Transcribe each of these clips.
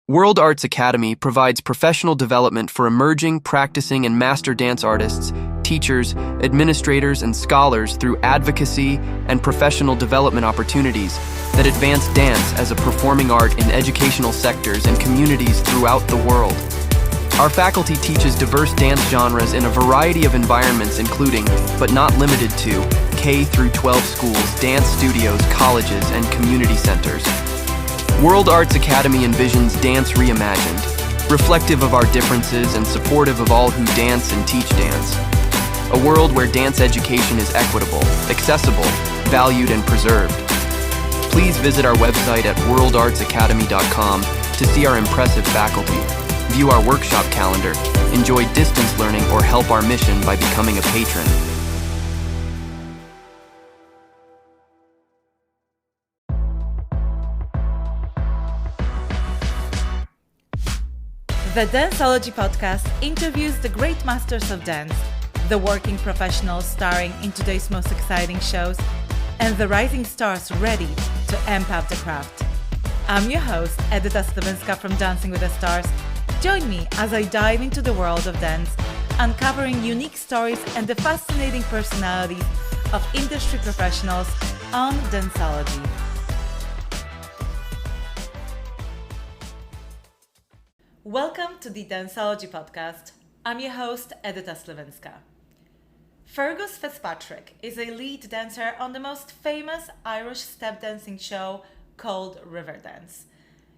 World Arts Academy provides professional development for emerging, practicing, and master dance artists, teachers, administrators, and scholars through advocacy and professional development opportunities that advance dance as a performing art in educational sectors and communities throughout the world. Our faculty teaches diverse dance genres in a variety of environments including, but not limited to, K through 12 schools, dance studios, colleges, and community centers. World Arts Academy envisions dance reimagined, reflective of our differences and supportive of all who dance and teach dance. A world where dance education is equitable, accessible, valued, and preserved. Please visit our website at worldartsacademy.com to see our impressive faculty, view our workshop calendar, enjoy distance learning, or help our mission by becoming a patron. The Danceology podcast interviews the great masters of dance, the working professionals starring in today's most exciting shows, and the rising stars ready to amp up the craft. I'm your host, Edyta Sliwinska from Dancing with the Stars. Join me as I dive into the world of dance, uncovering unique stories and the fascinating personalities of industry professionals on Danceology. Welcome to the Danceology podcast. I'm your host, Edyta Sliwinska. Fergus Fitzpatrick is a lead dancer on the most famous Irish step dancing show called Riverdance.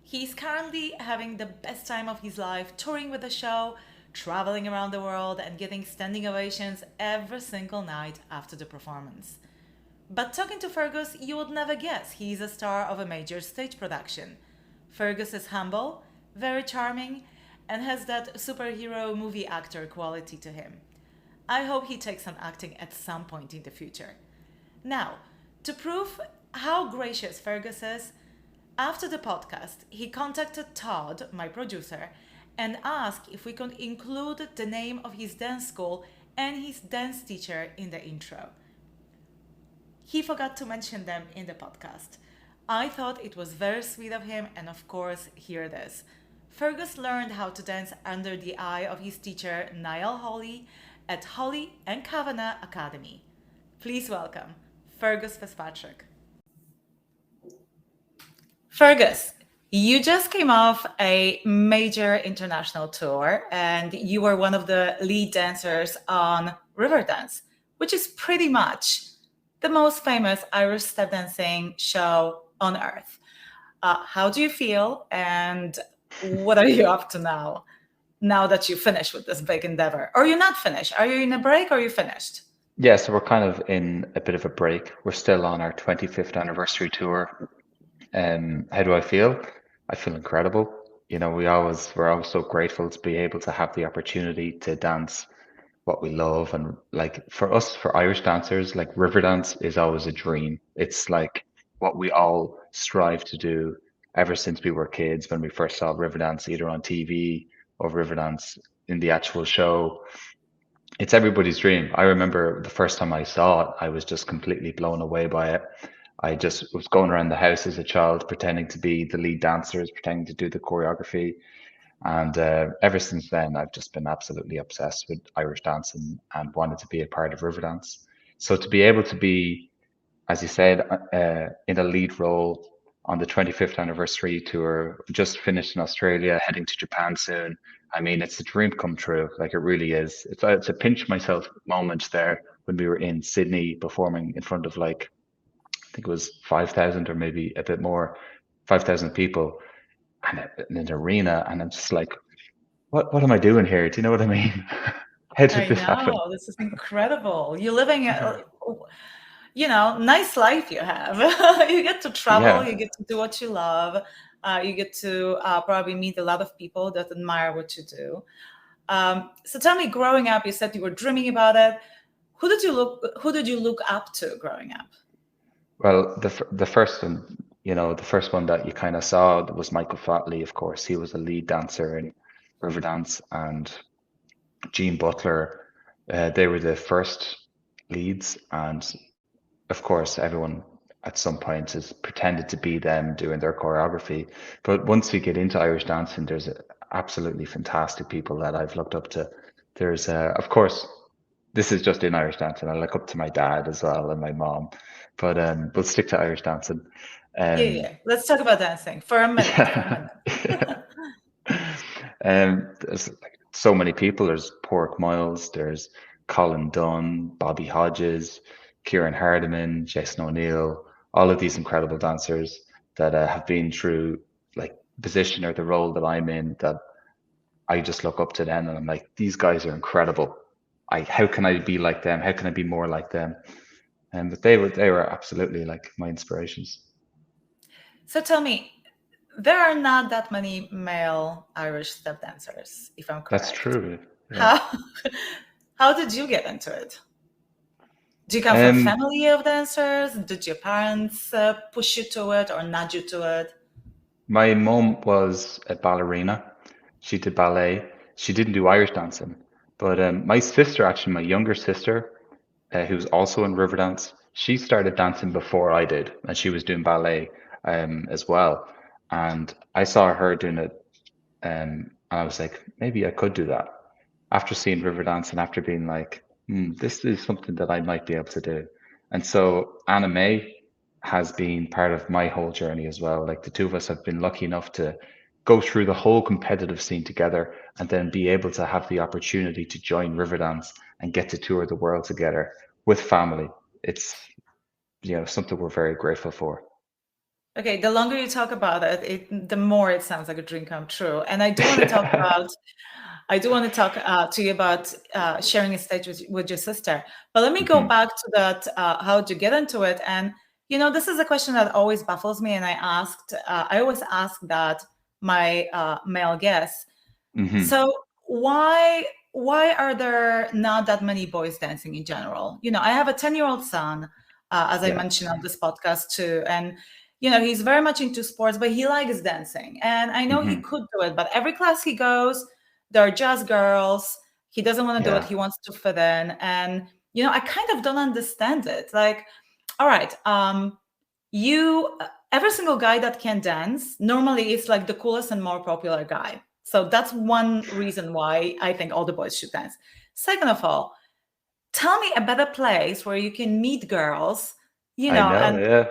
He's currently having the best time of his life touring with the show, traveling around the world and getting standing ovations every single night after the performance. But talking to Fergus, you would never guess he's a star of a major stage production. Fergus is humble, very charming, and has that superhero movie actor quality to him. I hope he takes on acting at some point in the future. Now, to prove how gracious Fergus is, after the podcast, he contacted Todd, my producer, and asked if we could include the name of his dance school and his dance teacher in the intro. He forgot to mention them in the podcast. I thought it was very sweet of him, and of course, here it is. Fergus learned how to dance under the eye of his teacher, Niall Hawley, at Hawley and Kavanagh Academy. Please welcome Fergus Fitzpatrick. Fergus, you just came off a major international tour and you were one of the lead dancers on Riverdance, which is pretty much the most famous Irish step dancing show on earth. How do you feel and what are you up to now that you finished with this big endeavor? Or you're not finished? Are you in a break or are you finished? Yeah, so we're kind of in a bit of a break. We're still on our 25th anniversary tour. How do I feel? I feel incredible. You know, we're always so grateful to be able to have the opportunity to dance what we love. And like for us, for Irish dancers, like Riverdance is always a dream. It's like what we all strive to do ever since we were kids, when we first saw Riverdance either on TV or Riverdance in the actual show. It's everybody's dream. I remember the first time I saw it, I was just completely blown away by it. I just was going around the house as a child, pretending to be the lead dancers, pretending to do the choreography. And ever since then, I've just been absolutely obsessed with Irish dancing and wanted to be a part of Riverdance. So to be able to be, as you said, in a lead role on the 25th anniversary tour, just finished in Australia, heading to Japan soon. I mean, it's a dream come true. Like it really is. It's a pinch myself moment there when we were in Sydney performing in front of like, I think it was 5,000 or maybe a bit more, 5,000 people and in an arena. And I'm just like, what am I doing here? Do you know what I mean? How did this happen? This is incredible. You're living nice life you have. You get to travel, You get to do what you love. You get to probably meet a lot of people that admire what you do. So tell me, growing up, you said you were dreaming about it. Who did you look up to growing up? Well, the first one, the first one that you kind of saw was Michael Flatley, of course. He was a lead dancer in Riverdance, and Jean Butler. They were the first leads, and of course, everyone at some point has pretended to be them doing their choreography. But once you get into Irish dancing, there's absolutely fantastic people that I've looked up to. There's, of course, this is just in Irish dancing. I look up to my dad as well and my mom, but we'll stick to Irish dancing. Yeah, Um, yeah. Let's talk about dancing for a minute. For a yeah, minute. there's like so many people. There's Pork Miles, there's Colin Dunn, Bobby Hodges, Kieran Hardiman, Jason O'Neill, all of these incredible dancers that have been through like position or the role that I'm in that I just look up to them and I'm like, these guys are incredible. How can I be like them? How can I be more like them? And but they were absolutely like my inspirations. So tell me, there are not that many male Irish step dancers, if I'm That's correct. true. Yeah. How how did you get into it? Do you come from a Um, family of dancers? Did your parents push you to it or nudge you to it? my mom was a ballerina. She did ballet. She didn't do Irish dancing, but my sister, actually, my younger sister, who's also in Riverdance, she started dancing before I did, and she was doing ballet as well. And I saw her doing it, and I was like, maybe I could do that. After seeing Riverdance and after being like, this is something that I might be able to do. And so Anna May has been part of my whole journey as well. Like the two of us have been lucky enough to go through the whole competitive scene together and then be able to have the opportunity to join Riverdance and get to tour the world together with family. It's, something we're very grateful for. Okay, the longer you talk about it, the more it sounds like a dream come true. And I do want to talk about, to you about sharing a stage with your sister. But let me go Mhm. back to that. How did you get into it? And this is a question that always baffles me. And I always ask that my male guests. Mhm. So why are there not that many boys dancing in general? I have a 10-year-old son, as I Yeah. mentioned on this podcast too, and he's very much into sports, but he likes dancing, and I know he Mhm. could do it. But every class he goes, there are just girls. He doesn't want to do it. Yeah. He wants to fit in, and I kind of don't understand it. Like, all right, you every single guy that can dance normally is like the coolest and more popular guy, so that's one reason why I think all the boys should dance. Second of all, tell me a better place where you can meet girls, I know. and Yeah.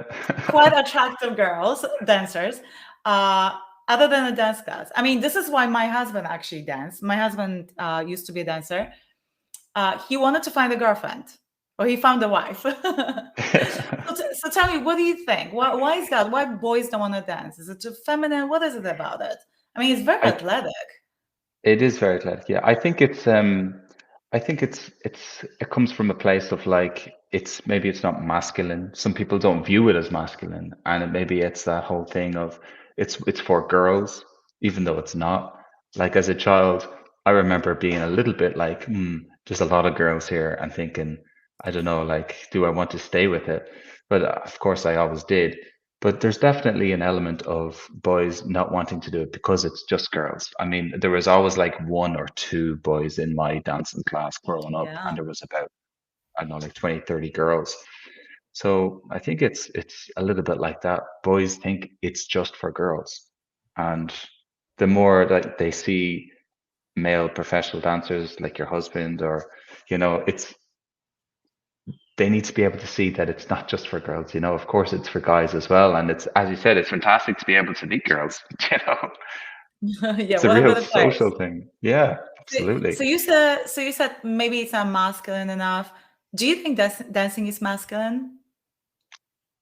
quite attractive girls, dancers, uh, other than a dance class. I mean, this is why my husband actually danced. My husband used to be a dancer. He wanted to find a girlfriend, or he found a wife. So tell me, what do you think? Why is that? Why boys don't want to dance? Is it too feminine? What is it about it? I mean, it's very I athletic. It is very athletic. Yeah, I think it comes from a place of like maybe it's not masculine. Some people don't view it as masculine, and maybe it's that whole thing of it's for girls, even though it's not. Like as a child, I remember being a little bit like, there's a lot of girls here, and thinking, I don't know, like, do I want to stay with it? But of course, I always did. But there's definitely an element of boys not wanting to do it because it's just girls. I mean, there was always like one or two boys in my dancing class growing up, and Yeah. there was about, I don't know, like 20, 30 girls. So I think it's a little bit like that. Boys think it's just for girls. And the more that they see male professional dancers like your husband or, it's they need to be able to see that it's not just for girls. Of course it's for guys as well. And it's, as you said, it's fantastic to be able to meet girls. Yeah. It's a What a real better social place. thing. Yeah, So absolutely. so you said maybe it's not masculine enough. Do you think dancing is masculine?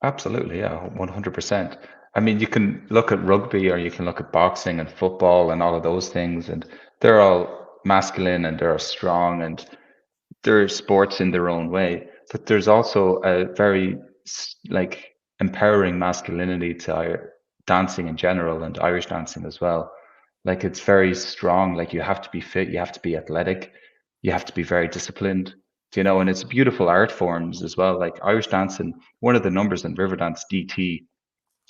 Absolutely. Yeah, 100%. I mean, you can look at rugby or you can look at boxing and football and all of those things, and they're all masculine and they're strong and they're sports in their own way. But there's also a very like empowering masculinity to dancing in general and Irish dancing as well. Like it's very strong. Like you have to be fit, you have to be athletic, you have to be very disciplined, and it's beautiful art forms as well. Like Irish dancing, one of the numbers in Riverdance DT,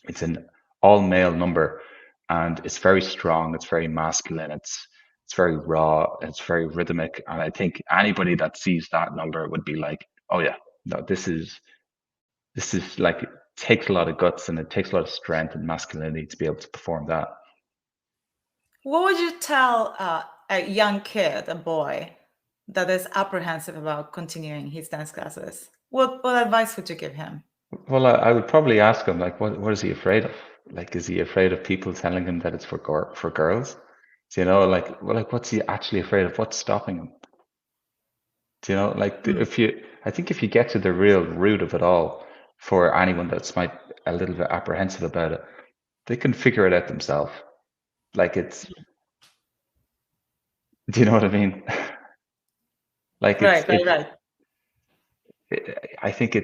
it's an all male number and it's very strong, it's very masculine, it's very raw, it's very rhythmic. And I think anybody that sees that number would be like, oh yeah, no, this is like takes a lot of guts and it takes a lot of strength and masculinity to be able to perform that. What would you tell a young kid, a boy, that is apprehensive about continuing his dance classes? What advice would you give him? Well, I would probably ask him, like, what is he afraid of? Like, is he afraid of people telling him that it's for girls? Do you know, like, well, like, what's he actually afraid of? What's stopping him? Do you know, like, I think if you get to the real root of it all, for anyone that's might a little bit apprehensive about it, they can figure it out themselves. Like, do you know what I mean? Like, Right. I think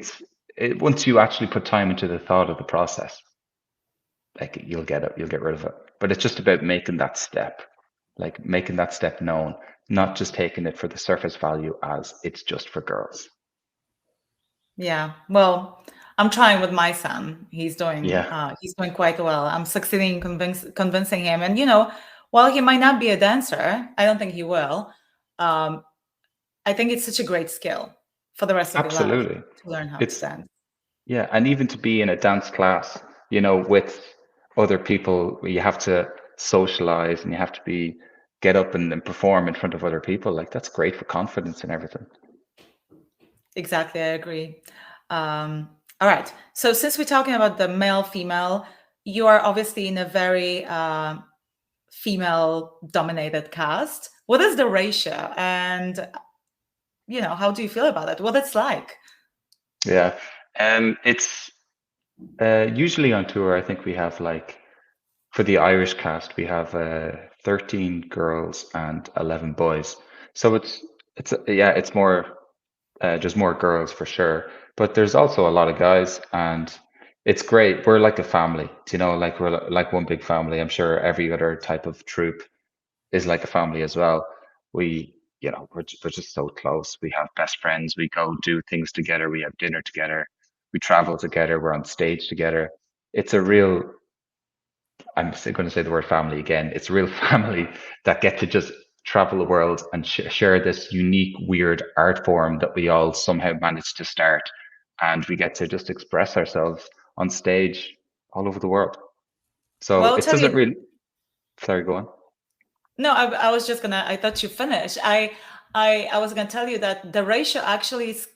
once you actually put time into the thought of the process, like you'll get rid of it. But it's just about making that step, like making that step known, not just taking it for the surface value as it's just for girls. Yeah. Well, I'm trying with my son. He's doing Yeah, quite well. I'm succeeding convincing him. And while he might not be a dancer, I don't think he will. I think it's such a great skill for the rest of your life absolutely. to learn how to It's dance. Yeah, and even to be in a dance class, with other people, you have to socialize and you have to get up and perform in front of other people. Like that's great for confidence and everything. Exactly, I agree. All right. So since we're talking about the male female, you are obviously in a very female dominated cast. What is the ratio, and how do you feel about it? What it's like? Yeah. It's usually on tour, I think we have like for the Irish cast, we have 13 girls and 11 boys. So it's more just more girls for sure. But there's also a lot of guys, and it's great. We're like a family, like we're like one big family. I'm sure every other type of troupe is like a family as well. We're just so close. We have best friends. We go do things together. We have dinner together. We travel together. We're on stage together. It's a real, I'm going to say the word family again. It's a real family that get to just travel the world and share this unique, weird art form that we all somehow managed to start. And we get to just express ourselves on stage all over the world. So Well, I'll it tell doesn't you. really, sorry, go on. No, I was just gonna. I thought you finished. I was gonna tell you that the ratio actually is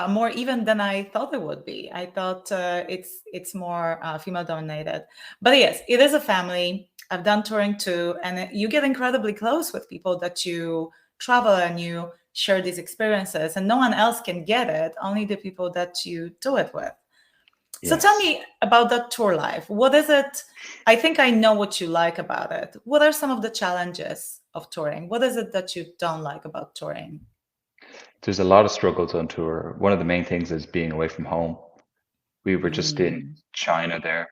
more even than I thought it would be. I thought it's more female dominated. But yes, it is a family. I've done touring too, and you get incredibly close with people that you travel and you share these experiences, and no one else can get it. Only the people that you do it with. So tell Yes. me about that tour life. What is it? I think I know what you like about it. What are some of the challenges of touring? What is it that you don't like about touring? There's a lot of struggles on tour. One of the main things is being away from home. We were just in Mm. China there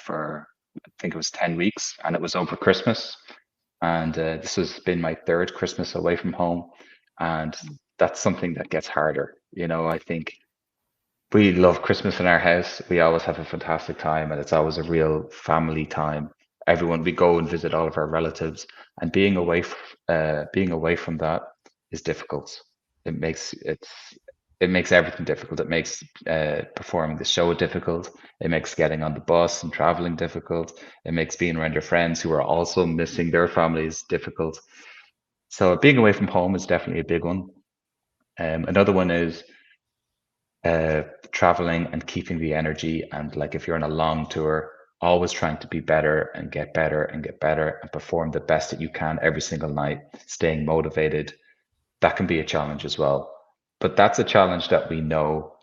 for, I think it was 10 weeks, and it was over Christmas. And this has been my third Christmas away from home. And that's something that gets harder. I think we love Christmas in our house. We always have a fantastic time, and it's always a real family time. We go and visit all of our relatives, and being away from that is difficult. It makes it makes everything difficult. It makes performing the show difficult. It makes getting on the bus and traveling difficult. It makes being around your friends who are also missing their families difficult. So being away from home is definitely a big one. Another one is traveling and keeping the energy. And like if you're on a long tour, always trying to be better and get better and get better and perform the best that you can every single night, staying motivated. That can be a challenge as well. But that's a challenge that we know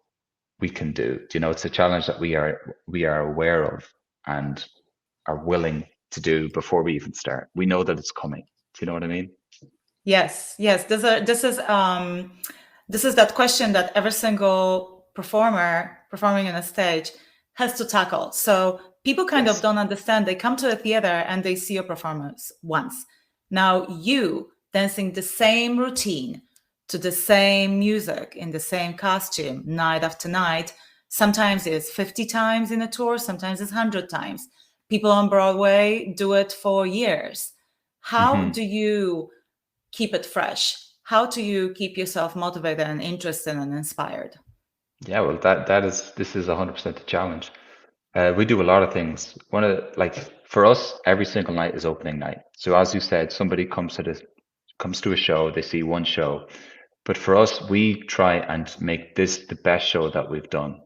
we can do. It's a challenge that we are aware of and are willing to do before we even start. We know that it's coming. Do you know what I mean? Yes. This is that question that every single performer performing on a stage has to tackle. So people kind of Yes. don't understand. They come to a theater and they see your performance once. Now you dancing the same routine to the same music in the same costume night after night. Sometimes it's 50 times in a tour, sometimes it's 100 times. People on Broadway do it for years. How Hmm. do you keep it fresh? How do you keep yourself motivated and interested and inspired? Yeah, well, this is 100% a challenge. We do a lot of things. For us, every single night is opening night. So as you said, somebody comes to a show, they see one show. But for us, we try and make this the best show that we've done.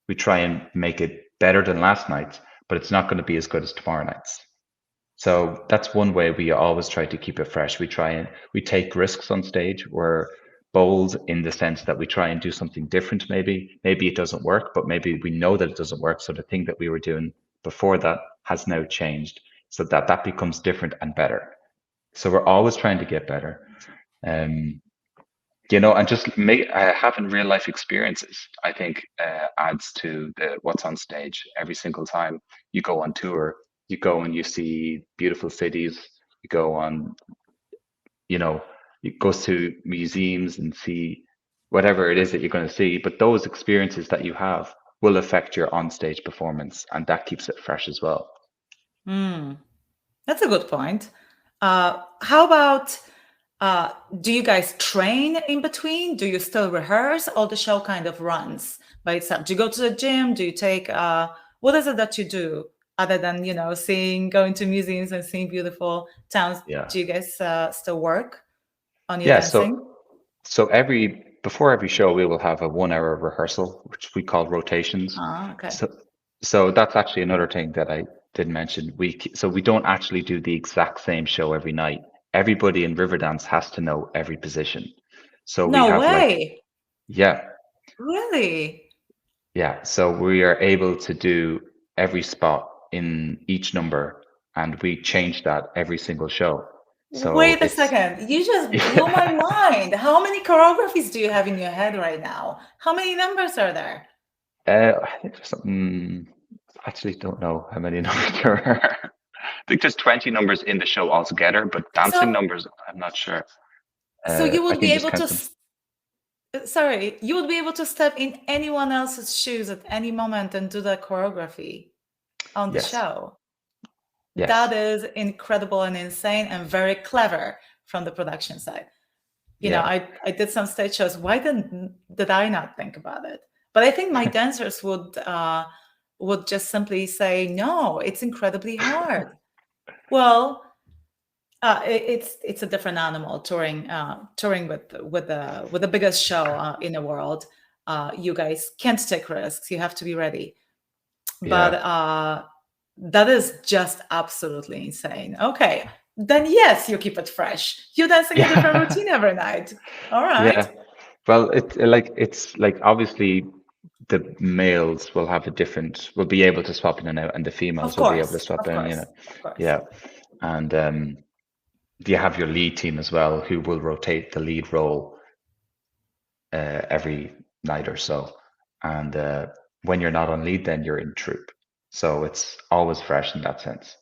We try and make it better than last night's, but it's not going to be as good as tomorrow night's. So that's one way we always try to keep it fresh. We take risks on stage. We're bold in the sense that we try and do something different. Maybe it doesn't work, but maybe we know that it doesn't work. So the thing that we were doing before that has now changed, so that becomes different and better. So we're always trying to get better. And just having real life experiences, I think, adds to what's on stage every single time you go on tour. You go and you see beautiful cities. You go on, you go to museums and see whatever it is that you're going to see. But those experiences that you have will affect your on-stage performance, and that keeps it fresh as well. That's a good point. How about, do you guys train in between? Do you still rehearse, or the show kind of runs by itself? Do you go to the gym? Do you take, what is it that you do other than, going to museums and seeing beautiful towns? Yeah. Do you guys still work on your Yeah. dancing? So before every show, we will have a 1 hour rehearsal, which we call rotations. Okay. So that's actually another thing that I did mention. So we don't actually do the exact same show every night. Everybody in Riverdance has to know every position. So we No have way. Yeah. Really? Yeah. So we are able to do every spot in each number, and we change that every single show. So Wait a second. You just blew my mind. How many choreographies do you have in your head right now? How many numbers are there? I think there's something. Actually, don't know how many numbers there are. I think there's 20 numbers in the show altogether, but dancing numbers, I'm not sure. So you would be able to. Sorry, you would be able to step in anyone else's shoes at any moment and do the choreography on the show. Yes. That is incredible and insane and very clever from the production side. I did some stage shows. Why did I not think about it? But I think my dancers would just simply say, no, it's incredibly hard. Well, it's a different animal touring with the biggest show in the world. You guys can't take risks. You have to be ready. But that is just absolutely insane. Okay, then yes, you keep it fresh. You dancing a different routine every night. All right. Yeah. Well, it's like obviously the males will be able to swap in and out, and the females will be able to swap in. Yeah, and you have your lead team as well, who will rotate the lead role every night or so. And when you're not on lead, then you're in troupe. So it's always fresh in that sense.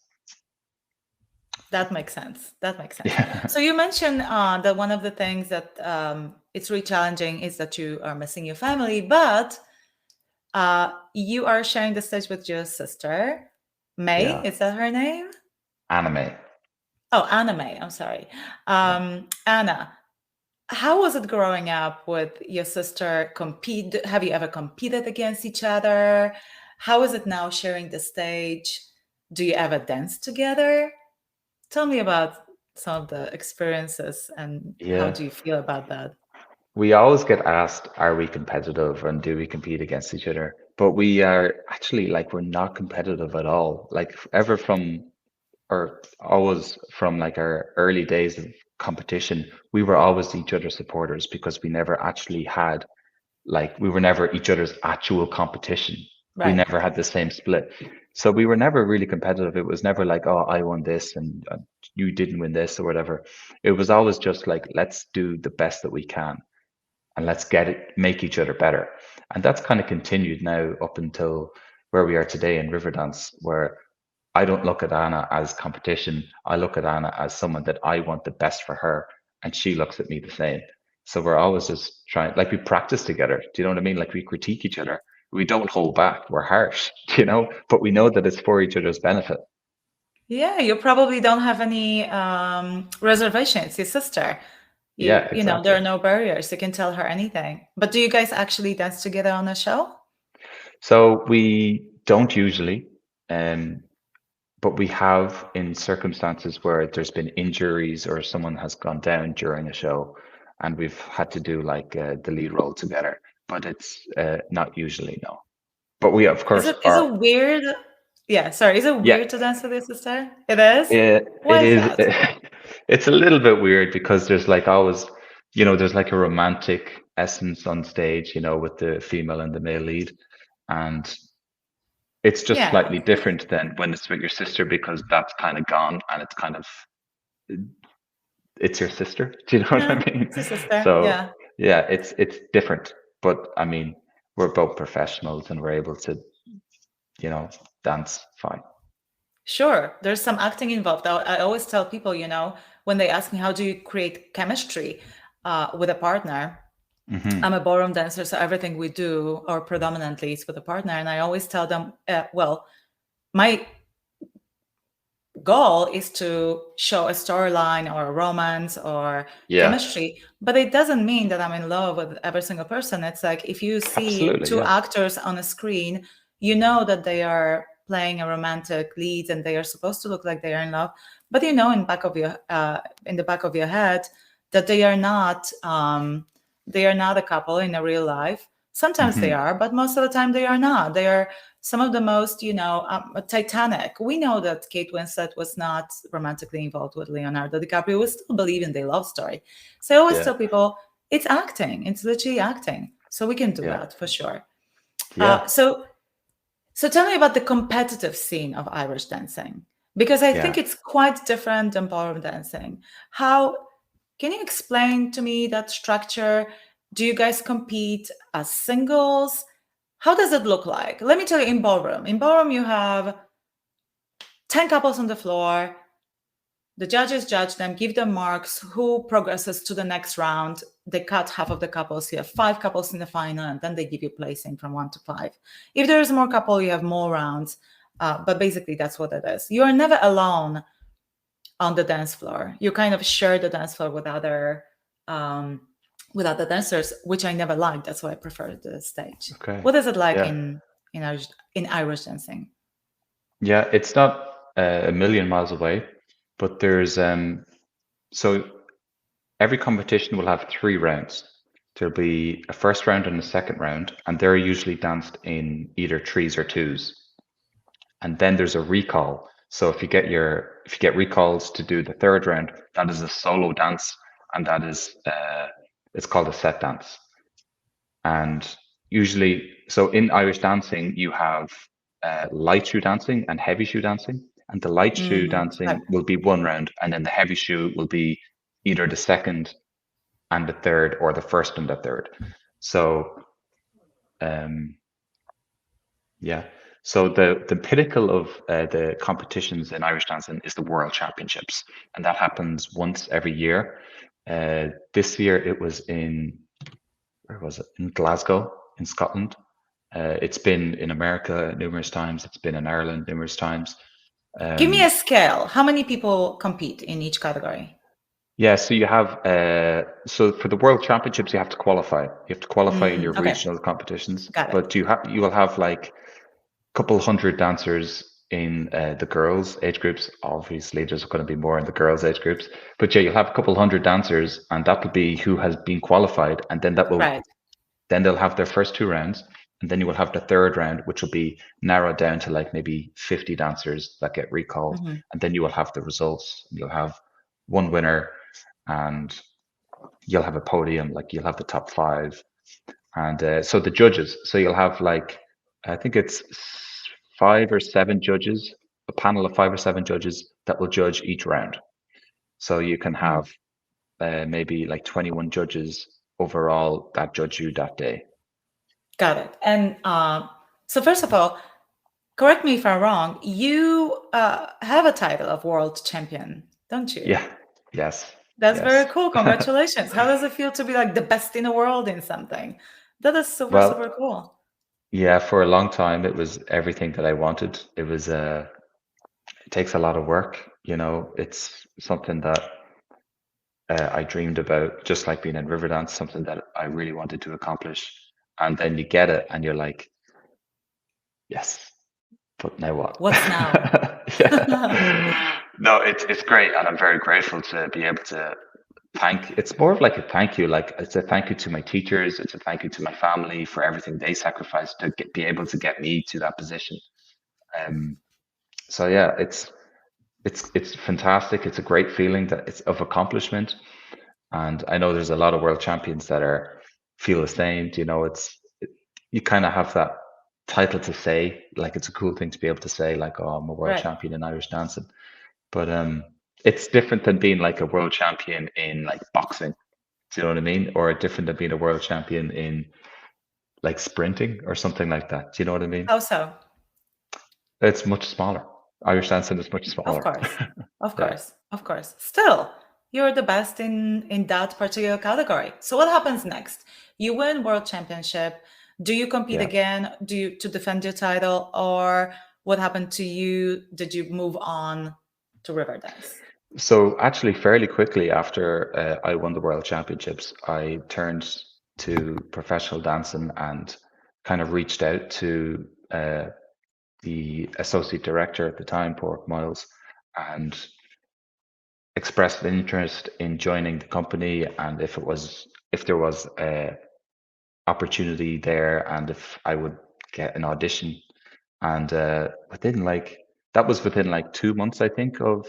That makes sense. Yeah. So you mentioned that one of the things that it's really challenging is that you are missing your family, but you are sharing the stage with your sister, May. Yeah. Is that her name? Anna May. Oh, Anna May. I'm sorry. Anna, how was it growing up with your sister? Have you ever competed against each other? How is it now sharing the stage? Do you ever dance together? Tell me about some of the experiences and how do you feel about that? We always get asked, are we competitive and do we compete against each other? But we are actually we're not competitive at all. Always from our early days of competition, we were always each other's supporters, because we never actually had we were never each other's actual competition. Right. We never had the same split. So we were never really competitive. It was never oh, I won this and you didn't win this or whatever. It was always just let's do the best that we can and let's make each other better. And that's kind of continued now up until where we are today in Riverdance, where I don't look at Anna as competition. I look at Anna as someone that I want the best for her, and she looks at me the same. So we're always just trying, we practice together. Do you know what I mean? We critique each other. We don't hold back. We're harsh, but we know that it's for each other's benefit. Yeah, you probably don't have any reservations. Your sister. Exactly. There are no barriers. You can tell her anything. But do you guys actually dance together on a show? So we don't usually, but we have in circumstances where there's been injuries or someone has gone down during a show, and we've had to do like the lead role together. But it's not usually, no. But we, of Is course, it are. weird? Yeah, sorry. Is it Yeah, weird to dance with your sister? It is? it Why is is. that? It's a little bit weird because there's like always, there's like a romantic essence on stage, with the female and the male lead, and it's just Yeah. slightly different than when it's with your sister because that's kind of gone and it's your sister. Do you know what I Yeah, mean? it's your sister. So Yeah. yeah, it's different. But I mean, we're both professionals and we're able to, dance fine. Sure. There's some acting involved. I always tell people, when they ask me how do you create chemistry with a partner, I'm a ballroom dancer, so everything we do, or predominantly, is with a partner. And I always tell them, well, my goal is to show a storyline or a romance or Yeah, chemistry, but it doesn't mean that I'm in love with every single person. It's like if you see absolutely. two Yeah, actors on a screen, you know that they are playing a romantic lead and they are supposed to look like they are in love, but in the back of your head that they are not a couple in a real life. Sometimes they are, but most of the time they are not. They are some of the most, Titanic. We know that Kate Winslet was not romantically involved with Leonardo DiCaprio. We still believe in their love story. So I always yeah, tell people it's acting. It's literally acting. So we can do yeah, that for sure. yeah, So tell me about the competitive scene of Irish dancing, because I yeah. think it's quite different than ballroom dancing. How can you explain to me that structure? Do you guys compete as singles? How does it look like? Let me tell you, in ballroom. In ballroom, you have 10 couples on the floor. The judges judge them, give them marks. Who progresses to the next round? They cut half of the couples. You have 5 couples in the final, and then they give you placing from 1 to 5. If there is more couple, you have more rounds. But basically, that's what it is. You are never alone on the dance floor. You kind of share the dance floor with other dancers, which I never liked. That's why I prefer the stage. Okay. What is it like Yeah, in Irish dancing? yeah. It's not a million miles away, but there's so every competition will have 3 rounds. There'll be a first round and a second round, and they're usually danced in either threes or twos. And then there's a recall. So if you get recalls to do the third round, that is a solo dance, and that is it's called a set dance. And usually, so in Irish dancing, you have light shoe dancing and heavy shoe dancing. And the light shoe Right. dancing will be 1 round, and then the heavy shoe will be either the second and the third or the first and the third. So um, yeah. So the pinnacle of the competitions in Irish dancing is the World Championships, and that happens once every year. This year it was where was it? In Glasgow, in Scotland. It's been in America numerous times. It's been in Ireland numerous times. Give me a scale. How many people compete in each category? Yeah, so you have so for the World Championships you have to qualify. You have to qualify in your Okay, regional competitions, got it. but you will have like couple hundred dancers in the girls' age groups. Obviously, there's going to be more in the girls' age groups, but yeah, you'll have a couple hundred dancers, and that will be who has been qualified, and Right. then they'll have their first 2 rounds, and then you will have the third round, which will be narrowed down to like maybe 50 dancers that get recalled, and then you will have the results. You'll have one winner, and you'll have a podium, like you'll have the top 5, and so the judges. So you'll have like I think it's 5 or 7 judges, a panel of 5 or 7 judges that will judge each round. So you can have maybe like 21 judges overall that judge you that day. Got it. And so first of all, correct me if I'm wrong, you have a title of world champion, don't you? Yeah. Yes. That's very Yes. cool. Congratulations. How does it feel to be like the best in the world in something? That is super, Well, super cool. yeah, for a long time it was everything that I wanted. It takes a lot of work, it's something that I dreamed about, just like being in Riverdance, something that I really wanted to accomplish. And then you get it and you're like, yes, But now what? What's now? Yeah. No, it's great, and I'm very grateful to be able to it's more of like a thank you. Like it's a thank you to my teachers. It's a thank you to my family for everything they sacrificed to be able to get me to that position. Um, so yeah, it's fantastic. It's a great feeling that it's of accomplishment. And I know there's a lot of world champions that feel the same. You know, you kind of have that title to say, like it's a cool thing to be able to say, like, oh, I'm a world Right. champion in Irish dancing. But it's different than being like a world champion in like boxing. Do you know what I mean? Or different than being a world champion in like sprinting or something like that. Do you know what I mean? How so? It's much smaller. Irish dancing is much Of smaller. course. Of Yeah. course. Of course. Still, you're the best in that particular category. So what happens next? You win world championship. Do you compete Yeah. again? Do you to defend your title, or what happened to you? Did you move on to Riverdance? So actually, fairly quickly after I won the world championships, I turned to professional dancing and kind of reached out to the associate director at the time, Pork Miles, and expressed an interest in joining the company, and if there was a opportunity there, and if I would get an audition. And that was within like 2 months, I think, of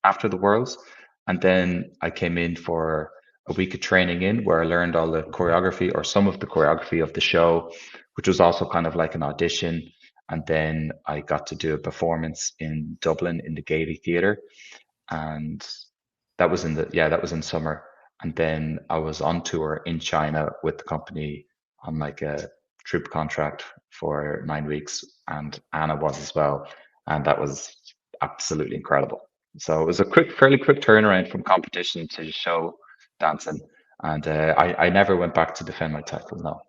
after the Worlds. And then I came in for a week of training in where I learned all the choreography or some of the choreography of the show, which was also kind of like an audition. And then I got to do a performance in Dublin in the Gaiety Theatre, and that was in summer. And then I was on tour in China with the company on like a troop contract for 9 weeks, and Anna was as well, and that was absolutely incredible. So it was a fairly quick turnaround from competition to show dancing, and I never went back to defend my title. No.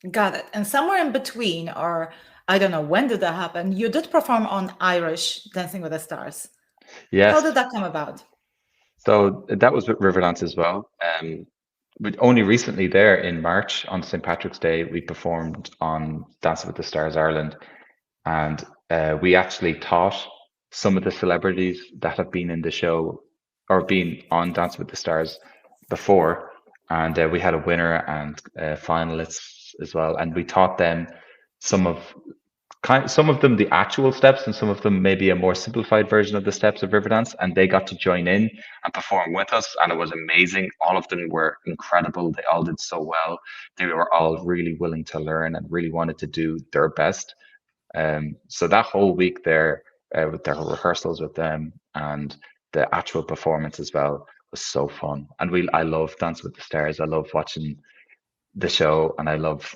Got it. And somewhere in between, or I don't know, when did that happen? You did perform on Irish Dancing with the Stars. How did Yes. that come about? So that was with Riverdance as well. But only recently there in March on St. Patrick's Day, we performed on Dancing with the Stars Ireland, and we actually taught some of the celebrities that have been in the show or been on Dancing with the Stars before, and we had a winner and finalists as well, and we taught them some of some of them the actual steps and some of them maybe a more simplified version of the steps of Riverdance, and they got to join in and perform with us, and it was amazing. All of them were incredible. They all did so well. They were all really willing to learn and really wanted to do their best. So that whole week there, with their rehearsals with them and the actual performance as well, was so fun. And I love Dance with the Stars. I love watching the show, and I love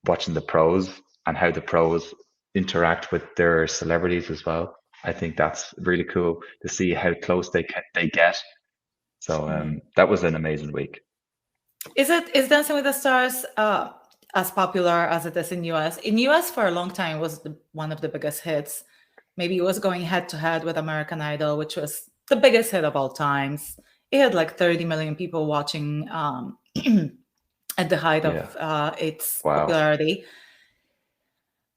watching the pros and how the pros interact with their celebrities as well. I think that's really cool to see how close they get. So that was an amazing week. Is Dancing with the Stars as popular as it is in US? In US for a long time it was one of the biggest hits. Maybe it was going head to head with American Idol, which was the biggest hit of all times. It had like 30 million people watching at the height of its popularity.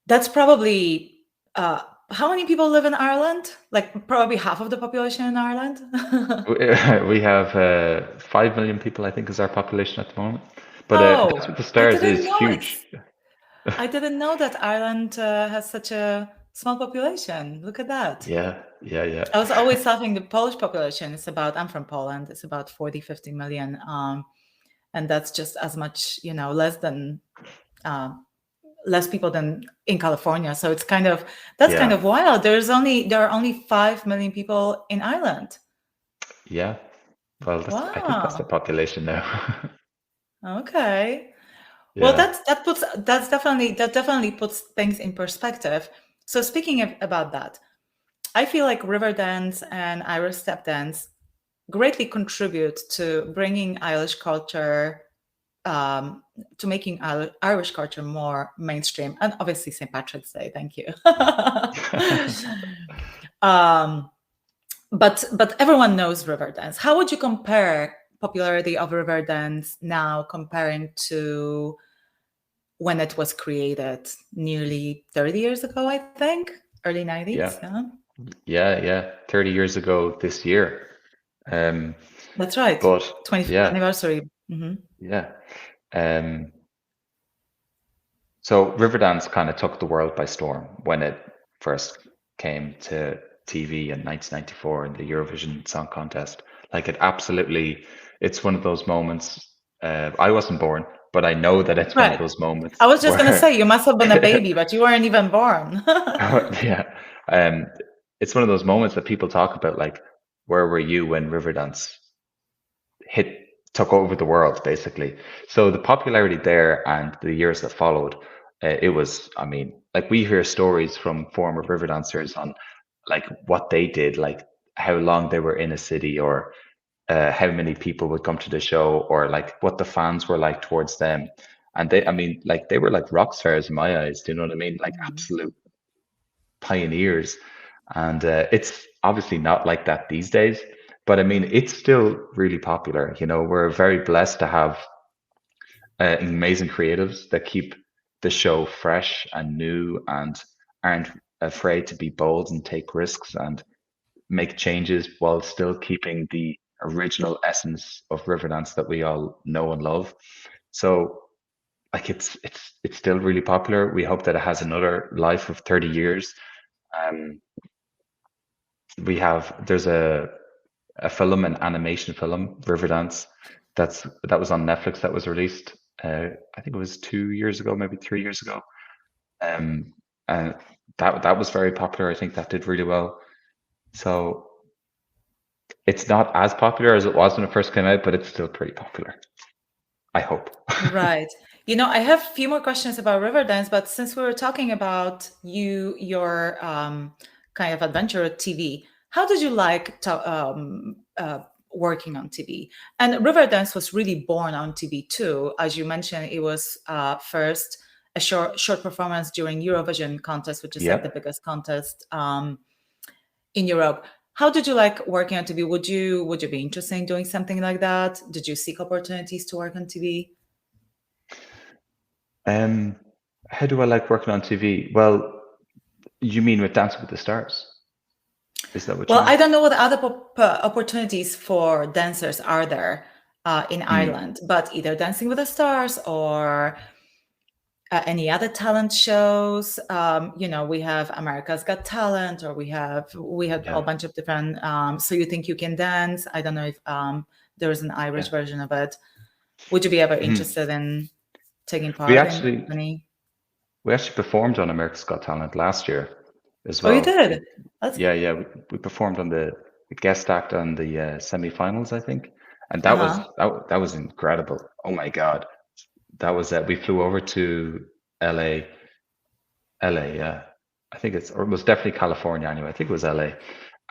That's probably how many people live in Ireland? Like probably half of the population in Ireland. We have 5 million people, I think, is our population at the moment. But Dance with the Stars is huge. I didn't know that Ireland has such a small population. Look at that. Yeah. I was always talking the Polish population. I'm from Poland. It's about 40, 50 million. And that's just as much, less people than in California. So it's kind of wild. There are only 5 million people in Ireland. Yeah. Well, I think that's the population now. Okay. Yeah. Well, that definitely puts things in perspective. So speaking about that, I feel like Riverdance and Irish step dance greatly contribute to bringing Irish culture, to making Irish culture more mainstream, and obviously St. Patrick's Day. Thank you. But everyone knows Riverdance. How would you compare popularity of Riverdance now comparing to when it was created nearly 30 years ago, I think, early 90s. Yeah. 30 years ago this year. That's right. But 25th yeah, anniversary. Mm-hmm. yeah. Um, so Riverdance kind of took the world by storm when it first came to TV in 1994 in the Eurovision Song Contest. Like it's one of those moments. I wasn't born, but I know that it's one of Right. those moments I was just going to where, say, you must have been a baby, but you weren't even born. yeah, it's one of those moments that people talk about, like, where were you when Riverdance took over the world, basically. So the popularity there and the years that followed, it was, I mean, like, we hear stories from former river dancers on like what they did, like how long they were in a city, or how many people would come to the show, or like what the fans were like towards them. And I mean, like, they were like rock stars in my eyes. Do you know what I mean? Like, absolute pioneers. And it's obviously not like that these days, but I mean, it's still really popular. We're very blessed to have amazing creatives that keep the show fresh and new and aren't afraid to be bold and take risks and make changes while still keeping the original essence of Riverdance that we all know and love. So, like, it's still really popular. We hope that it has another life of 30 years. Um, there's a film, an animation film, Riverdance, that was on Netflix, that was released. I think it was 2 years ago, maybe 3 years ago. And that was very popular. I think that did really well. So it's not as popular as it was when it first came out, but it's still pretty popular, I hope. Right. I have a few more questions about Riverdance, but since we were talking about your kind of adventure at TV, how did you like working on TV? And Riverdance was really born on TV too. As you mentioned, it was first a short performance during Eurovision contest, which is like the Yep. biggest contest in Europe. How did you like working on TV? Would you be interested in doing something like that? Did you seek opportunities to work on TV? How do I like working on TV? Well, you mean with Dancing with the Stars? Is that what you Well, mean? I don't know what other opportunities for dancers are there in Ireland, but either Dancing with the Stars or any other talent shows. We have America's Got Talent, or we have a whole bunch of different. So You Think You Can Dance. I don't know if there is an Irish version of it. Would you be ever interested in taking part in any? We actually performed on America's Got Talent last year as Oh, you well. did? Yeah. We performed on the guest act on the semi-finals, I think, and that was incredible. Oh my God, that was we flew over to LA. Yeah. I think it was definitely California anyway. I think it was LA,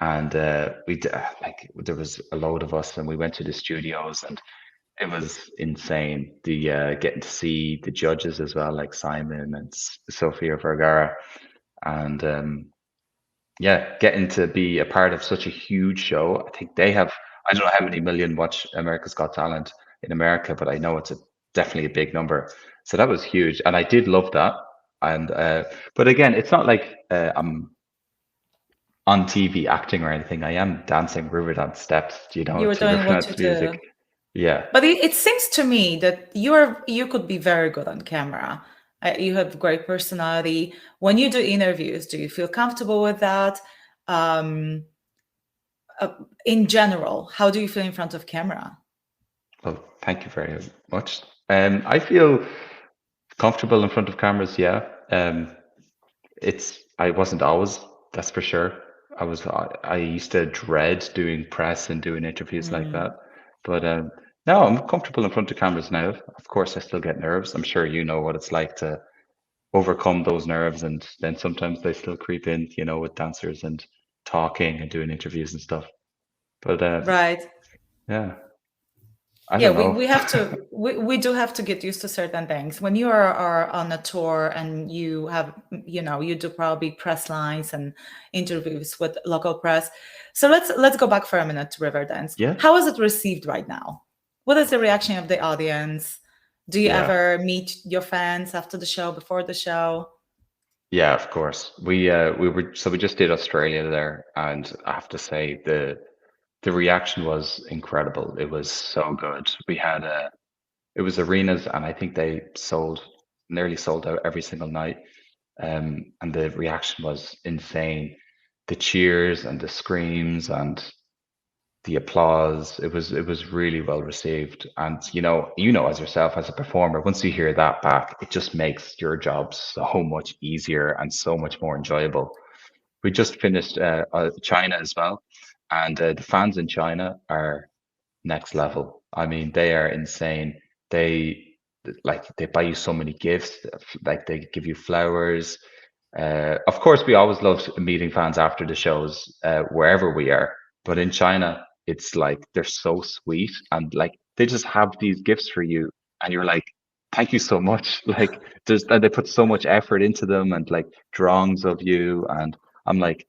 and we like, there was a load of us, and we went to the studios, and it was insane. The getting to see the judges as well, like Simon and Sofia Vergara, and getting to be a part of such a huge show. I think I don't know how many million watch America's Got Talent in America, but I know it's definitely a big number. So that was huge, and I did love that. And but again, it's not like I'm on TV acting or anything. I am dancing Riverdance steps, You to were doing what you Riverdance music. do. Yeah. But it seems to me that you could be very good on camera. You have great personality. When you do interviews, do you feel comfortable with that? In general, how do you feel in front of camera? Well, thank you very much. I feel comfortable in front of cameras. Yeah. I wasn't always, that's for sure. I used to dread doing press and doing interviews like that. But no, I'm comfortable in front of cameras now. Of course, I still get nerves. I'm sure you know what it's like to overcome those nerves, and then sometimes they still creep in, with dancers and talking and doing interviews and stuff. But Right. yeah, I Yeah, don't know. we have to we do have to get used to certain things. When you are on a tour and you have, you do probably press lines and interviews with local press. So let's go back for a minute to Riverdance. Yeah. How is it received right now? What is the reaction of the audience? Do you Yeah. ever meet your fans after the show, before the show? Yeah, of course. We just did Australia there, and I have to say the reaction was incredible. It was so good. It was arenas, and I think they nearly sold out every single night. And the reaction was insane. The cheers and the screams and the applause, it was really well received. And as yourself as a performer, once you hear that back, it just makes your job so much easier and so much more enjoyable. We just finished China as well, and the fans in China are next level. I mean, they are insane. They they buy you so many gifts, like they give you flowers. Of course, we always love meeting fans after the shows, wherever we are. But in China, it's like they're so sweet, and like they just have these gifts for you, and you're like, thank you so much. And they put so much effort into them, and like drawings of you, and I'm like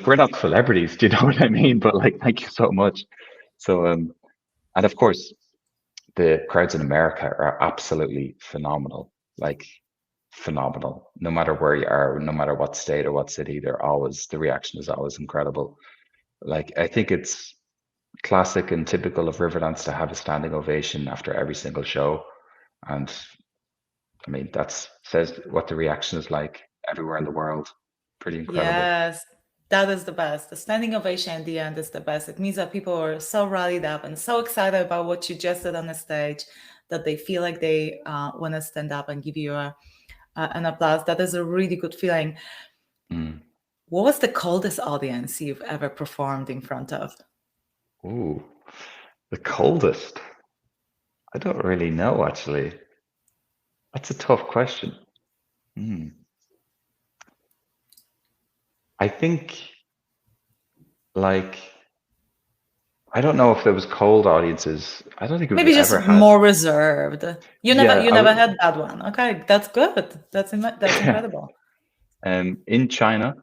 we're not celebrities, do you know what I mean? But like, thank you so much. So and of course, the crowds in America are absolutely phenomenal. Like phenomenal. No matter where you are, no matter what state or what city, the reaction is always incredible. Like I think it's classic and typical of Riverdance to have a standing ovation after every single show. And I mean, that says what the reaction is like everywhere in the world. Pretty incredible. Yes, that is the best. The standing ovation at the end is the best. It means that people are so rallied up and so excited about what you just did on the stage that they feel like they want to stand up and give you an applause. That is a really good feeling. Mm. What was the coldest audience you've ever performed in front of? Ooh, the coldest. I don't really know, actually. That's a tough question. Hmm. I think, like, I don't know if there was cold audiences. I don't think we've Maybe just ever had. more reserved. You never Yeah, you never had that one. Okay, that's good. That's incredible. in China,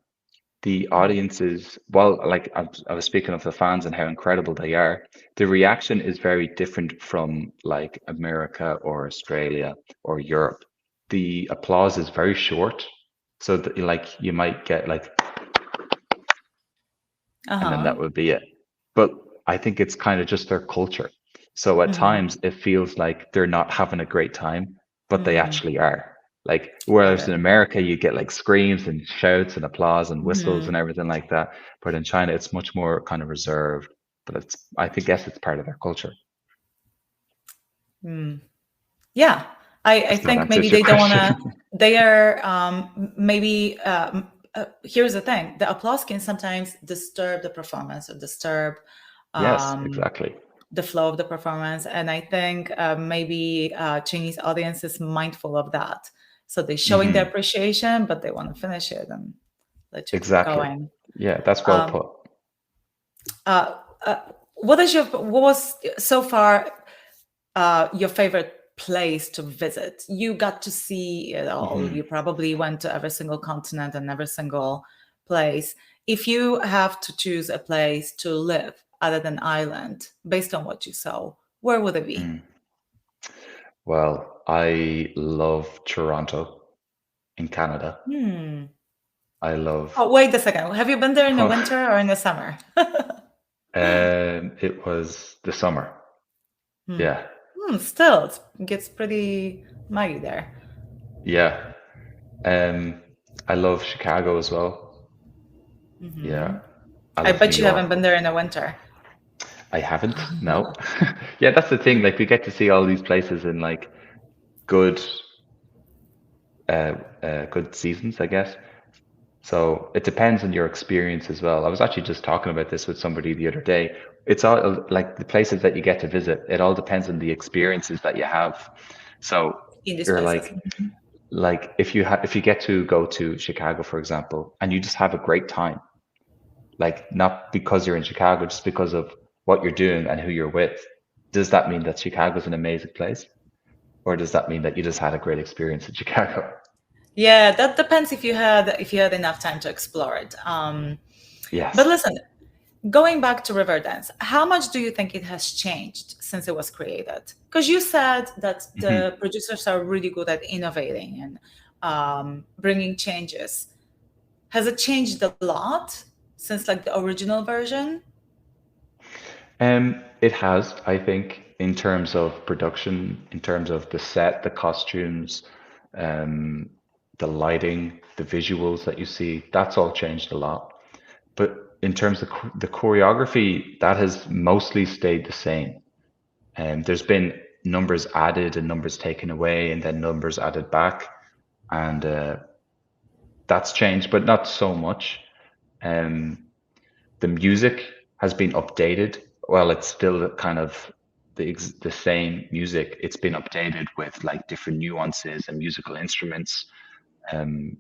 the audiences, well, like I was speaking of the fans and how incredible they are. The reaction is very different from like America or Australia or Europe. The applause is very short, so that, like you might get like, and then that Uh-huh. would be it. But I think it's kind of just their culture. So at Hmm. times it feels like they're not having a great time, but they Hmm. actually are. Like Got whereas in it. America you get like screams and shouts and applause and whistles Hmm. and everything like that. But in China it's much more kind of reserved. But guess it's part of their culture. Yeah, I If that think maybe answers your they don't want to. question. They are maybe. Here's the thing: the applause can sometimes disturb the performance or disturb Yes, um, exactly. the flow of the performance. And I think maybe Chinese audience is mindful of that, so they're showing their Hmm. appreciation, but they want to finish it and let you keep Exactly. going. Yeah, that's well Um, put. uh, what was so far your favorite place to visit? You got to see it all. Hmm. You probably went to every single continent and every single place. If you have to choose a place to live other than Ireland, based on what you saw, where would it be? Well, I love Toronto in Canada. Hmm. I love. Oh, wait a second. Have you been there in the winter or in the summer? It was the summer. Hmm. Yeah, Still, it gets pretty muggy there. yeah. Um, I love Chicago as well. Hmm. Yeah, I I love New bet you haven't York. been there in the winter. I haven't. No. Yeah, that's the thing. Like we get to see all these places in like good, good seasons, I guess. So it depends on your experience as well. I was actually just talking about this with somebody the other day. It's all like the places that you get to visit. It all depends on the experiences that you have. So In these you're places. like if you get to go to Chicago, for example, and you just have a great time, like not because you're in Chicago, just because of what you're doing and who you're with, does that mean that Chicago's an amazing place? Or does that mean that you just had a great experience in Chicago? Yeah, that depends if you had enough time to explore it. But Yes. listen, Going back to Riverdance, how much do you think it has changed since it was created? Because you said that the producers are really good at innovating and bringing changes. Has it changed a lot since like the original version? It has, I think, in terms of production, in terms of the set, the costumes, um, the lighting, the visuals that you see, that's all changed a lot. But in terms of the choreography, that has mostly stayed the same. And there's been numbers added and numbers taken away, and then numbers added back, and that's changed, but not so much. Um, the music has been updated. Well, it's still kind of the same music. It's been updated with like different nuances and musical instruments. Um,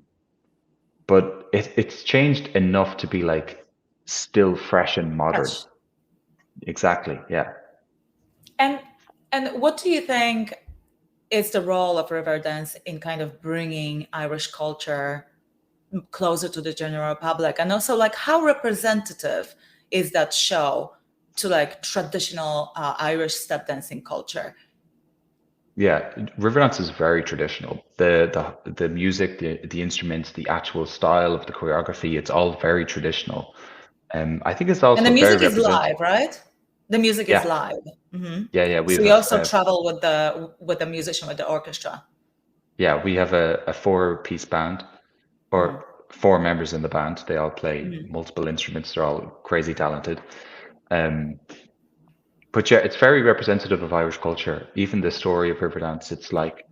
but it's changed enough to be like still fresh and modern. Fresh. Exactly. Yeah. And what do you think is the role of Riverdance in kind of bringing Irish culture closer to the general public? And also, like, how representative is that show to like traditional Irish step dancing culture? Yeah, Riverdance is very traditional. The music, the instruments, the actual style of the choreography, it's all very traditional. I think it's And the also very music is representative. live, right? The music is Yeah, live. Hmm. yeah. So you also travel with the musician, with the orchestra. We have a four-piece band, Mhm. or four members in the band. They all play Mhm. multiple instruments. They're all crazy talented. Um, but yeah, it's very representative of Irish culture. Even the story of Riverdance, it's like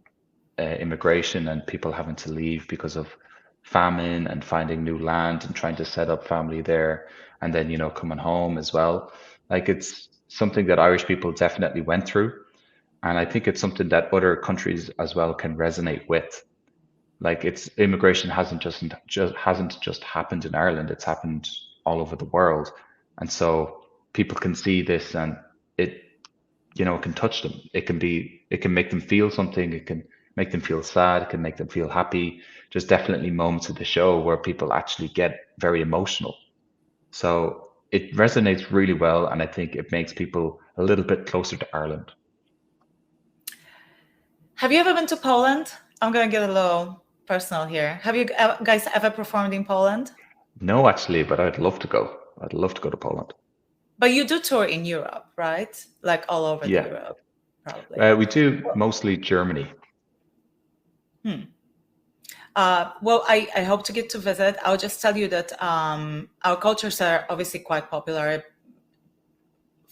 immigration and people having to leave because of famine and finding new land and trying to set up family there, and then coming home as well. Like it's something that Irish people definitely went through, and I think it's something that other countries as well can resonate with. Like it's immigration hasn't just happened in Ireland, it's happened all over the world. And so people can see this, and it it can touch them. It can make them feel something, it can make them feel sad, it can make them feel happy. There's definitely moments of the show where people actually get very emotional. So it resonates really well, and I think it makes people a little bit closer to Ireland. Have you ever been to Poland? I'm going to get a little personal here. Have you guys ever performed in Poland? No, actually, but I'd love to go. I'd love to go to Poland. But you do tour in Europe, right? Like all over the Yeah. Europe, probably. We do mostly Germany. Well, I hope to get to visit. I'll just tell you that our cultures are obviously quite popular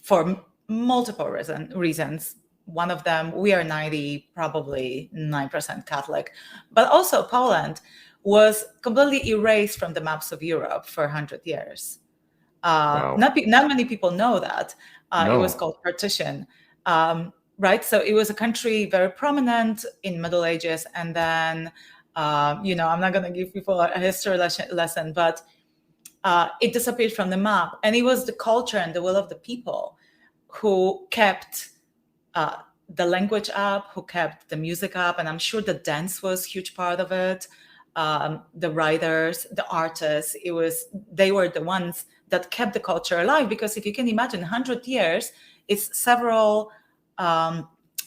for multiple reasons. One of them, we are 9% Catholic, but also Poland was completely erased from the maps of Europe for 100 years. Wow. Not many people know that. It was No. called partition, right? So it was a country very prominent in Middle Ages, and then I'm not going to give people a history lesson, but it disappeared from the map, and it was the culture and the will of the people who kept the language up, who kept the music up, and I'm sure the dance was a huge part of it. The writers, the artists, they were the ones that kept the culture alive. Because if you can imagine, 100 years, it's several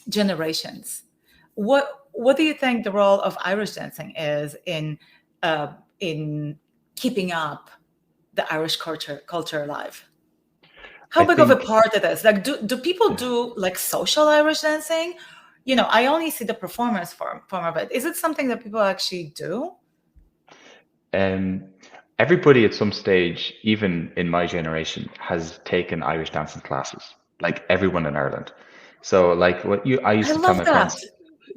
generations. What do you think the role of Irish dancing is in keeping up the Irish culture alive? How I big of a think part it is? Like, do people do like social Irish dancing? I only see the performance form of it. Is it something that people actually do? everybody at some stage, even in my generation, has taken Irish dancing classes. Like everyone in Ireland. So like I I used to tell love my that. friends,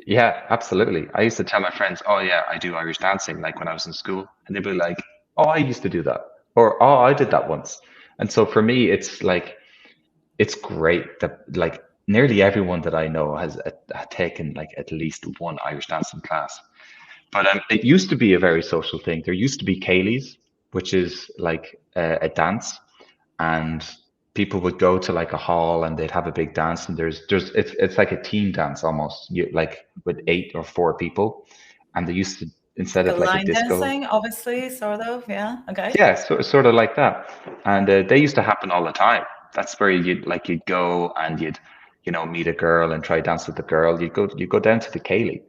yeah, absolutely. I used to tell my friends, oh yeah, I do Irish dancing, like when I was in school, and they'd be like, oh, I used to do that, or oh, I did that once. And so for me, it's like it's great that like nearly everyone that I know has taken like at least one Irish dancing class. But it used to be a very social thing. There used to be Céilís, which is like a dance, and people would go to like a hall and they'd have a big dance, and it's like a team dance almost, like with 8 or 4 people, and they used to instead Like of a like a line disco. dancing, obviously, sort of. Yeah. Okay. Yeah, sort of like that. And they used to happen all the time. That's where you'd go and you'd, meet a girl and try dance with the girl. You'd go down to the Cayley.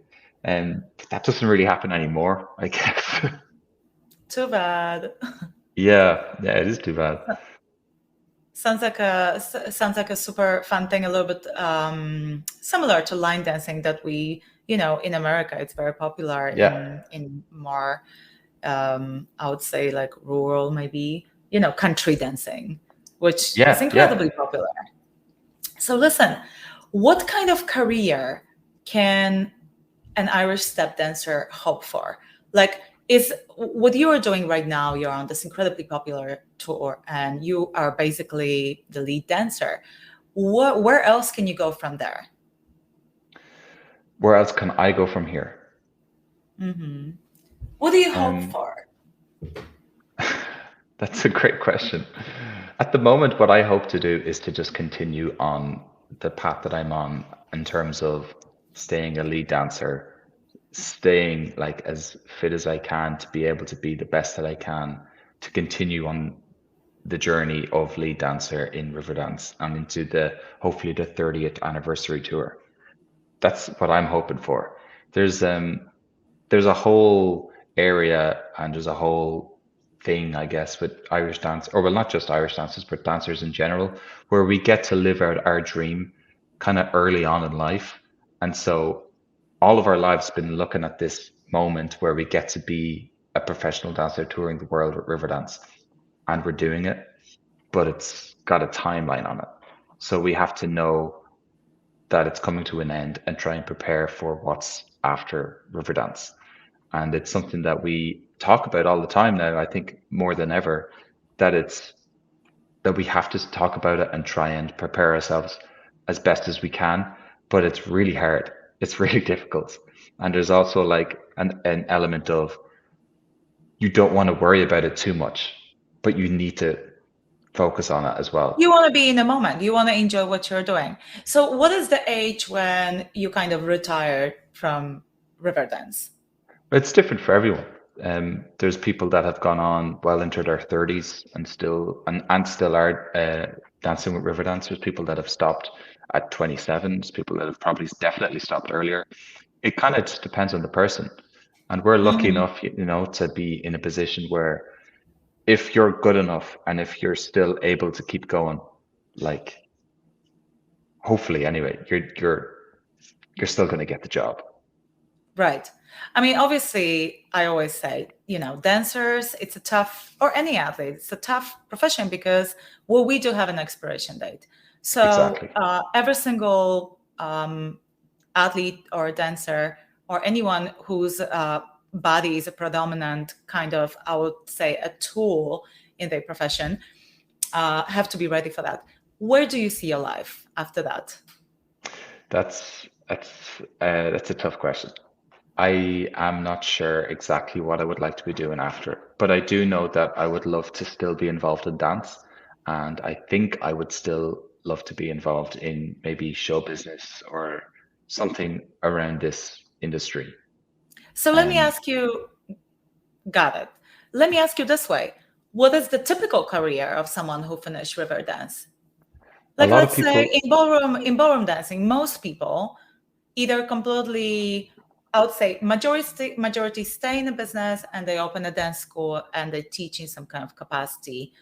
And that doesn't really happen anymore, I guess. Too bad. Yeah, it is too bad. Sounds like a super fun thing, a little bit similar to line dancing that we, in America, it's very popular Yeah, in more, I would say like rural, maybe, country dancing, which is yeah. incredibly popular. So listen, what kind of career can an Irish step dancer hope for? Like, is what you are doing right now, you're on this incredibly popular tour and you are basically the lead dancer. Where else can you go from there? Where else can I go from here? What do you hope Um, for? that's a great question. At the moment, what I hope to do is to just continue on the path that I'm on in terms of staying a lead dancer, staying like as fit as I can to be able to be the best that I can, to continue on the journey of lead dancer in Riverdance and into the hopefully the 30th anniversary tour. That's what I'm hoping for. There's um there's a whole area and there's a whole thing, I guess, with Irish dance, or well, not just Irish dancers, but dancers in general, where we get to live out our dream kind of early on in life. And so all of our lives been looking at this moment where we get to be a professional dancer touring the world with Riverdance, and we're doing it, but it's got a timeline on it. So we have to know that it's coming to an end and try and prepare for what's after Riverdance. And it's something that we talk about all the time now, I think more than ever, that it's that we have to talk about it and try and prepare ourselves as best as we can. But it's really hard. It's really difficult. And there's also like an element of you don't want to worry about it too much, but you need to focus on it as well. You want to be in the moment. You want to enjoy what you're doing. So what is the age when you kind of retired from Riverdance? It's different for everyone. There's people that have gone on well into their 30s and still are dancing with river dancers. People that have stopped at 27. There's people that have probably definitely stopped earlier. It kind of just depends on the person. And we're lucky Mhm. enough, to be in a position where if you're good enough and if you're still able to keep going, like hopefully anyway, you're still going to get the job. Right. I mean, obviously, I always say, dancers, it's a tough, or any athlete, it's a tough profession because, well, we do have an expiration date. So Exactly. every single athlete or dancer or anyone whose body is a predominant kind of, I would say, a tool in their profession, have to be ready for that. Where do you see your life after that? That's a tough question. I am not sure exactly what I would like to be doing after, but I do know that I would love to still be involved in dance, and I think I would still love to be involved in maybe show business or something around this industry. So let me Um, ask you, got it. Let me ask you this way. What is the typical career of someone who finished Riverdance? a Like, lot of let's say people, in ballroom dancing, most people either completely, I would say majority stay in the business and they open a dance school and they teach in some kind of capacity.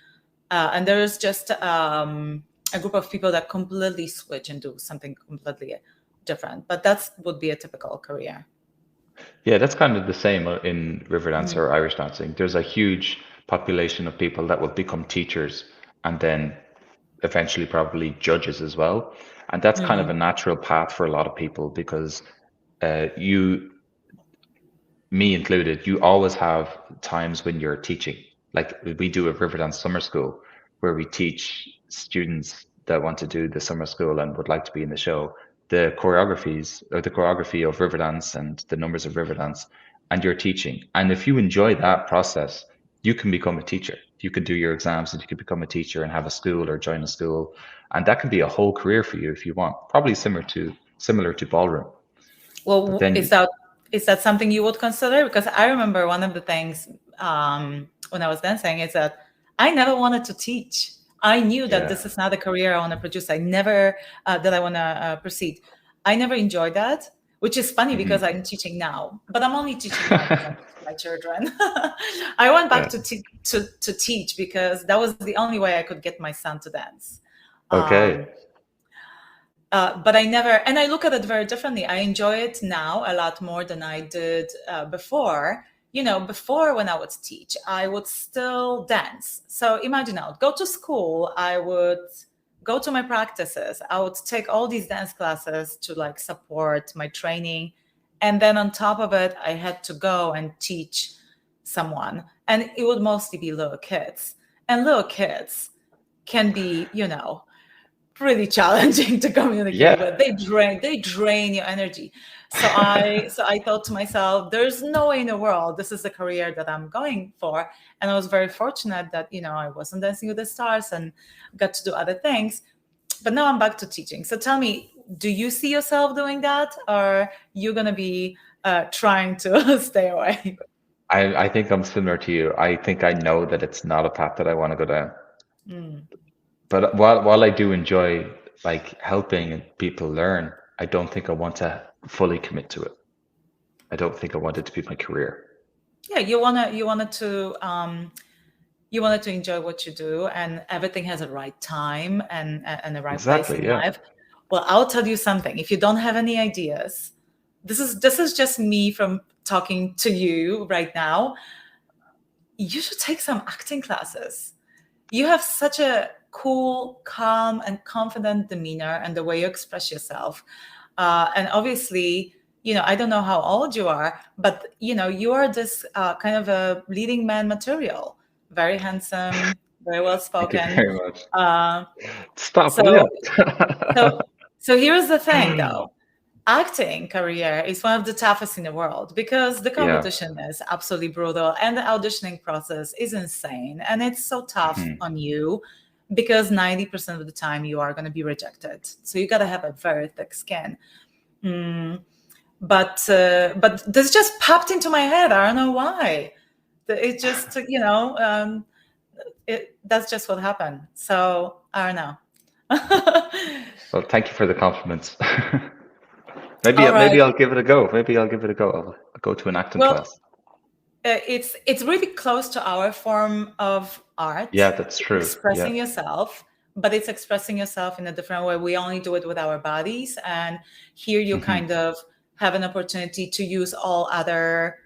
And there's just a group of people that completely switch and do something completely different. But that would be a typical career. yeah, that's kind of the same in river dance Mm. or Irish dancing. There's a huge population of people that will become teachers and then eventually probably judges as well. And that's kind of a Mhm. natural path for a lot of people because you, me included, you always have times when you're teaching. Like we do a Riverdance summer school where we teach students that want to do the summer school and would like to be in the show the choreographies or the choreography of Riverdance and the numbers of Riverdance, and you're teaching. And if you enjoy that process, you can become a teacher. You could do your exams and you could become a teacher and have a school or join a school. And that can be a whole career for you if you want, probably similar to ballroom. Well, But is then that Is that something you would consider? Because I remember one of the things when I was dancing is that I never wanted to teach. I knew that this is not a career I want to produce. I never that I want to proceed. I never enjoyed that, which is funny because I'm teaching now, but I'm only teaching now because I'm teaching my children. I went back to teach because that was the only way I could get my son to dance. Okay. But I never, and I look at it very differently. I enjoy it now a lot more than I did before. Before when I would teach, I would still dance. So imagine I would go to school, I would go to my practices, I would take all these dance classes to like support my training. And then on top of it, I had to go and teach someone. And it would mostly be little kids. And little kids can be, really challenging to communicate with. They drain your energy. So I thought to myself, there's no way in the world this is the career that I'm going for. And I was very fortunate that I wasn't Dancing with the Stars and got to do other things. But now I'm back to teaching. So tell me, do you see yourself doing that, or you gonna be trying to stay away? I think I'm similar to you. I think I know that it's not a path that I want to go down. But while I do enjoy like helping people learn, I don't think I want to fully commit to it. I don't think I want it to be my career. Yeah, you wanted to enjoy what you do, and everything has a right time and the right place in life. Well, I'll tell you something. If you don't have any ideas, this is just me from talking to you right now. You should take some acting classes. You have such a cool, calm, and confident demeanor and the way you express yourself. And obviously, I don't know how old you are, but, you are this kind of a leading man material. Very handsome, very well spoken. Thank you very much. Stop. So here's the thing, though. Acting career is one of the toughest in the world because the competition is absolutely brutal and the auditioning process is insane. And it's so tough on you because 90% of the time you are going to be rejected. So you got to have a very thick skin. But this just popped into my head. I don't know why. It just, that's just what happened. So I don't know. Well, thank you for the compliments. Maybe I'll give it a go. I'll go to an acting class. It's really close to our form of art. Yeah, that's true. Expressing yourself, but it's expressing yourself in a different way. We only do it with our bodies, and here you kind of have an opportunity to use all other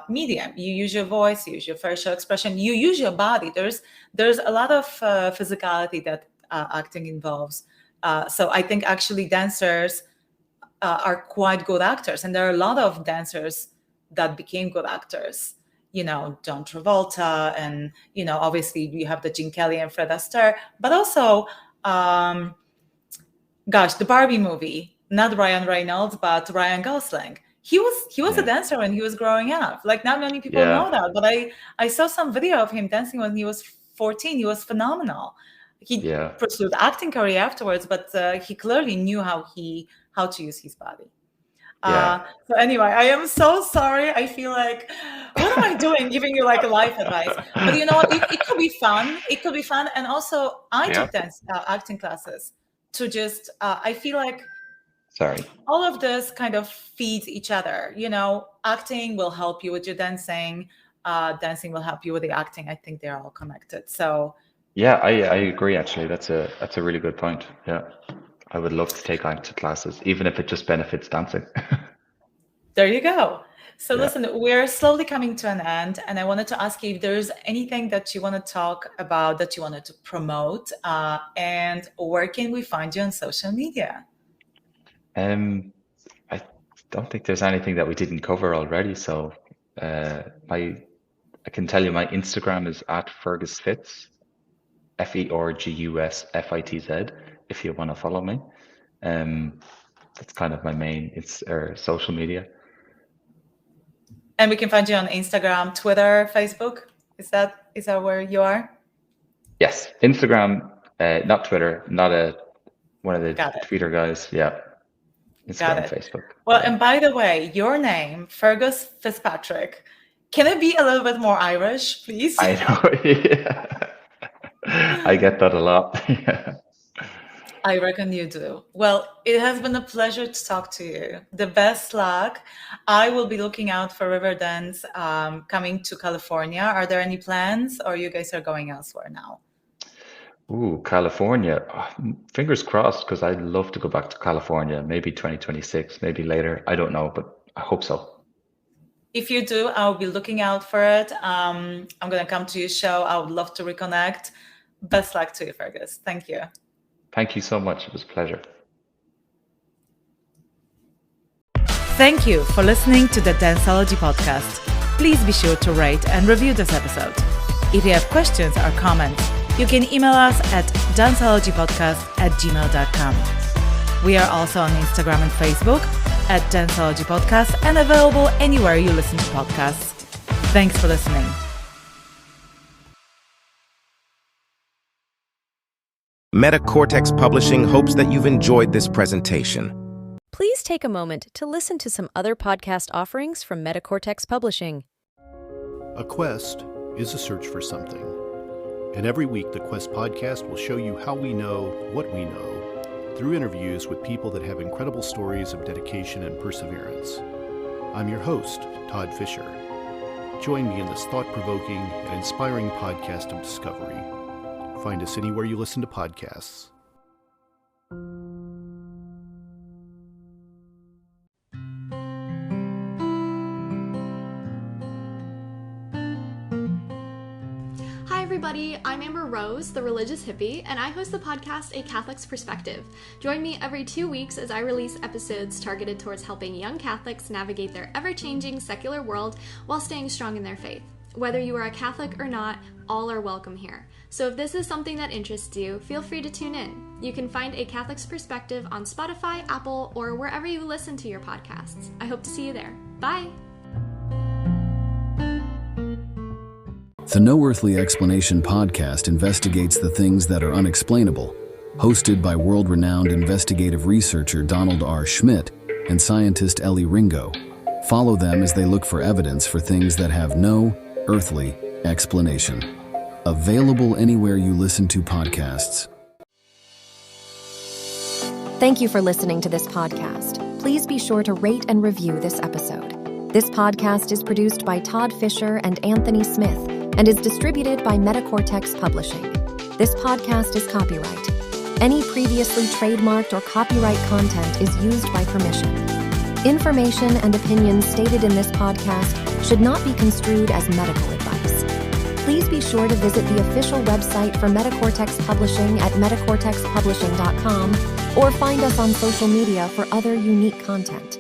medium. You use your voice, you use your facial expression, you use your body. There's a lot of physicality that acting involves. So I think actually dancers are quite good actors, and there are a lot of dancers that became good actors. John Travolta, and obviously you have the Gene Kelly and Fred Astaire, but also the Barbie movie, not Ryan Reynolds, but Ryan Gosling. He was a dancer when he was growing up. Like, not many people know that, but I saw some video of him dancing when he was 14. He was phenomenal. He pursued acting career afterwards, but he clearly knew how to use his body. So anyway, I am so sorry. I feel like, what am I doing giving you like a life advice? But you know what? It could be fun. It could be fun. And also, I took dance acting classes to just, I feel like all of this kind of feeds each other. Acting will help you with your dancing. Dancing will help you with the acting. I think they're all connected. So yeah, I agree. Actually, that's a really good point. Yeah. I would love to take acting classes, even if it just benefits dancing. There you go. So listen, we're slowly coming to an end, and I wanted to ask you if there's anything that you want to talk about, that you wanted to promote, and where can we find you on social media? I don't think there's anything that we didn't cover already. So I can tell you my Instagram is @FergusFitz, FergusFitz, if you want to follow me. That's kind of my main social media. And we can find you on Instagram, Twitter, Facebook. Is that where you are? Yes, Instagram, not Twitter, not one of the Twitter guys. Yeah. Instagram, Facebook. Well, and by the way, your name, Fergus Fitzpatrick, can it be a little bit more Irish, please? I know. Yeah. I get that a lot. Yeah. I reckon you do. Well, it has been a pleasure to talk to you. The best luck. I will be looking out for Riverdance coming to California. Are there any plans, or you guys are going elsewhere now? Ooh, California. Fingers crossed, because I'd love to go back to California. Maybe 2026, maybe later. I don't know, but I hope so. If you do, I'll be looking out for it. I'm going to come to your show. I would love to reconnect. Best luck to you, Fergus. Thank you. Thank you so much. It was a pleasure. Thank you for listening to the Danceology podcast. Please be sure to rate and review this episode. If you have questions or comments, you can email us at danceologypodcast@gmail.com. We are also on Instagram and Facebook at Danceology Podcast and available anywhere you listen to podcasts. Thanks for listening. Metacortex Publishing hopes that you've enjoyed this presentation. Please take a moment to listen to some other podcast offerings from Metacortex Publishing. A quest is a search for something. And every week, the Quest podcast will show you how we know what we know through interviews with people that have incredible stories of dedication and perseverance. I'm your host, Todd Fisher. Join me in this thought-provoking and inspiring podcast of discovery. Find us anywhere you listen to podcasts. Hi everybody, I'm Amber Rose, the religious hippie, and I host the podcast A Catholic's Perspective. Join me every 2 weeks as I release episodes targeted towards helping young Catholics navigate their ever-changing secular world while staying strong in their faith. Whether you are a Catholic or not, all are welcome here. So if this is something that interests you, feel free to tune in. You can find A Catholic's Perspective on Spotify, Apple, or wherever you listen to your podcasts. I hope to see you there. Bye! The No Earthly Explanation podcast investigates the things that are unexplainable. Hosted by world-renowned investigative researcher Donald R. Schmidt and scientist Ellie Ringo. Follow them as they look for evidence for things that have no earthly explanation. Available anywhere you listen to podcasts. Thank you for listening to this podcast. Please be sure to rate and review this episode. This podcast is produced by Todd Fisher and Anthony Smith and is distributed by Metacortex Publishing. This podcast is copyright. Any previously trademarked or copyright content is used by permission. Information and opinions stated in this podcast should not be construed as medical advice. Please be sure to visit the official website for Metacortex Publishing at metacortexpublishing.com or find us on social media for other unique content.